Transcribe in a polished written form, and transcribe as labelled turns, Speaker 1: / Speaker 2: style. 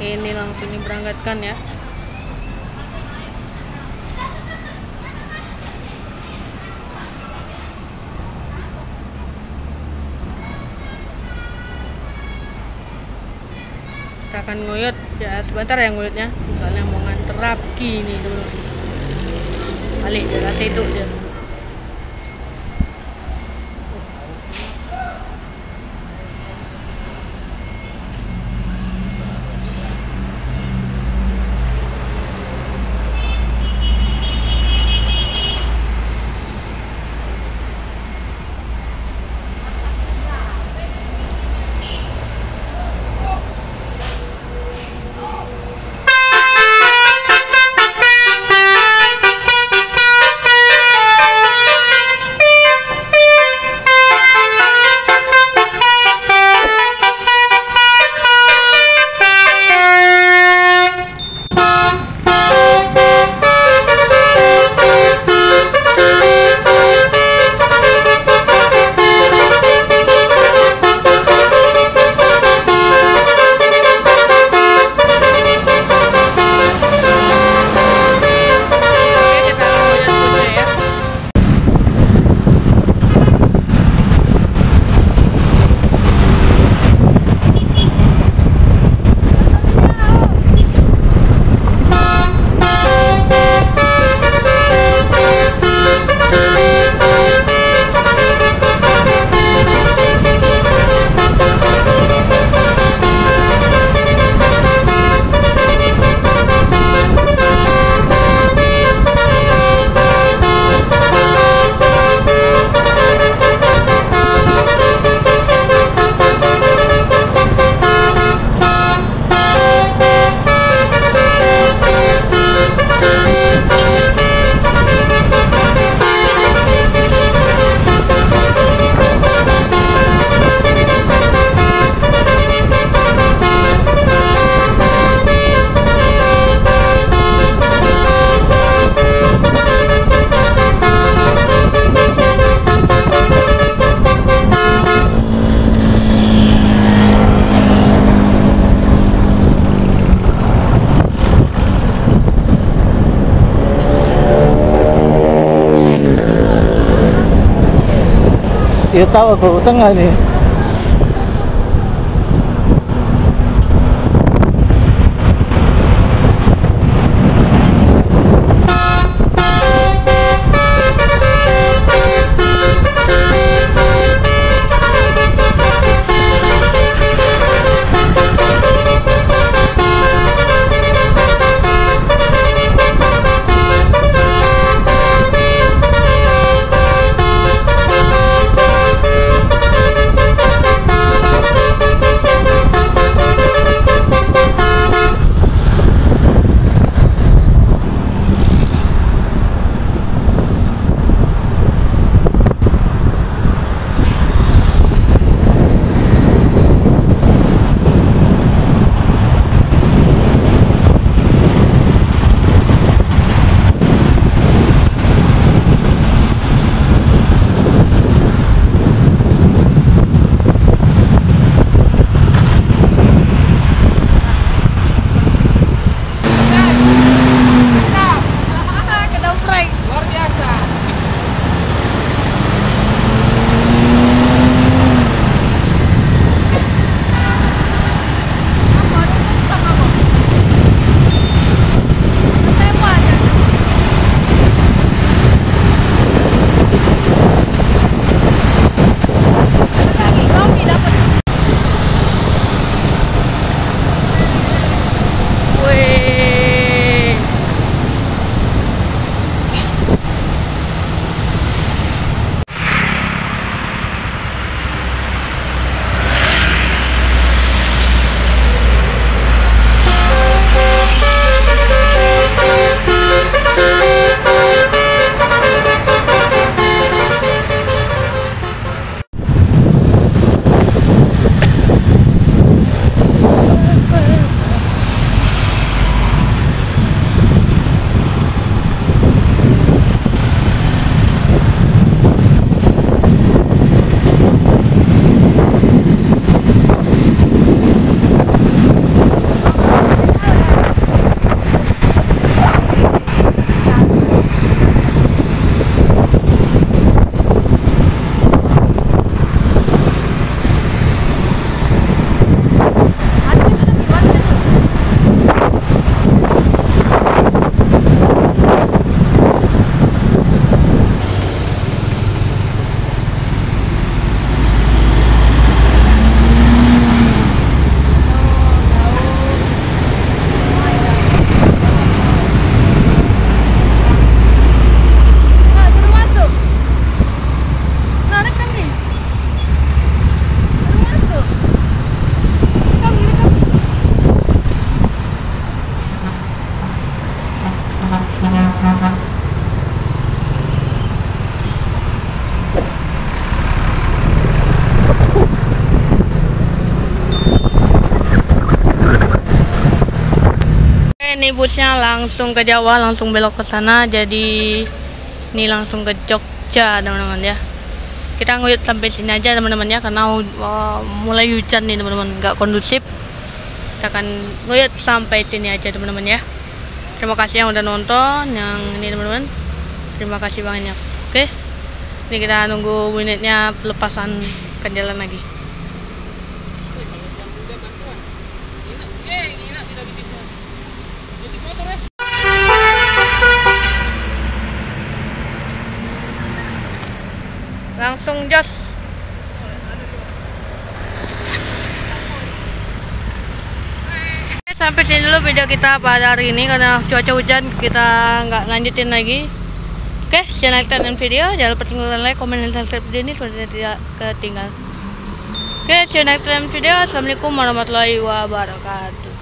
Speaker 1: ini langsung diberangkatkan ya. Kita akan nguyut ya, sebentar ya nguyutnya, soalnya mau nganter Rapki ini dulu. Balik dia latih itu dia.
Speaker 2: Dia tahu aku tengah nih.
Speaker 1: Ini busnya langsung ke Jawa, langsung belok ke sana. Jadi ini langsung ke Jogja teman-teman ya. Kita nguyut sampai sini aja teman-teman ya, karena mulai hujan nih teman-teman, nggak kondusif. Kita akan nguyut sampai sini aja teman-teman ya. Terima kasih yang udah nonton, yang ini teman-teman. Terima kasih banyak. Oke, ini kita nunggu menitnya pelepasan ke jalan lagi. Langsung jos. Sampai sini dulu video kita pada hari ini, karena cuaca hujan kita nggak lanjutin lagi. Oke, jangan like dan video, jangan lupa tinggalkan like, komen, dan subscribe video ini supaya tidak ketinggalan. Oke, jangan like dan video. Assalamualaikum warahmatullahi wabarakatuh.